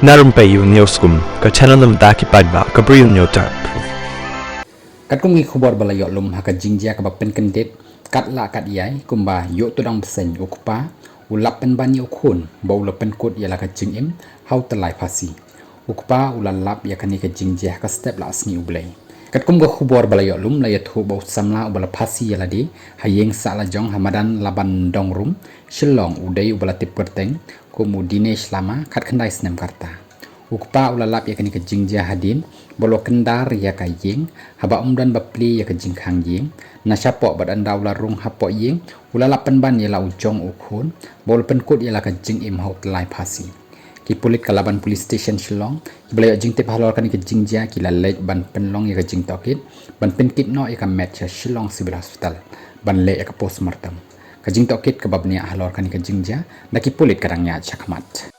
Narumpayu Neoskum, ka channel daki padba, ka briu nyotar. Kat kung khubor bala yo lum haka jingjia ka pen kendet kat la kat yai kumba yo to dang pesen ukupa ulap pen ban yo khun ba ula pen kut ya la ka jingim hau telai phasi ukupa ula lap ya kani ka jingjia ka step la asni ublei kat kum ga khubor bala yo lum la ya thu ba samla ubala phasi ya la di hayeng sa la jong hamadan laban dong rum shillong udai ubala tip kerteng kumu dinesh lama kat khandai snem karta ukpa ulalap ya kani ka jingjia hadin bolo kendar ya ka yeng haba umdan bapli ya ka jingkhang yeng na syapo badan daula rung hapo yeng ulalap penban ya la ujong ukhun bol penkut ya la ka jing im haut lai phasi ki pulit kalaban police station Shillong bela jing te phalor kani ka jingjia ki la lej ban penlong ya ka jing tokit ban penkit no ya ka match Shillong civil hospital ban le ya ka postmortem ka jing tokit ka babni halor kani ka jingjia na ki pulit karangnya chakmat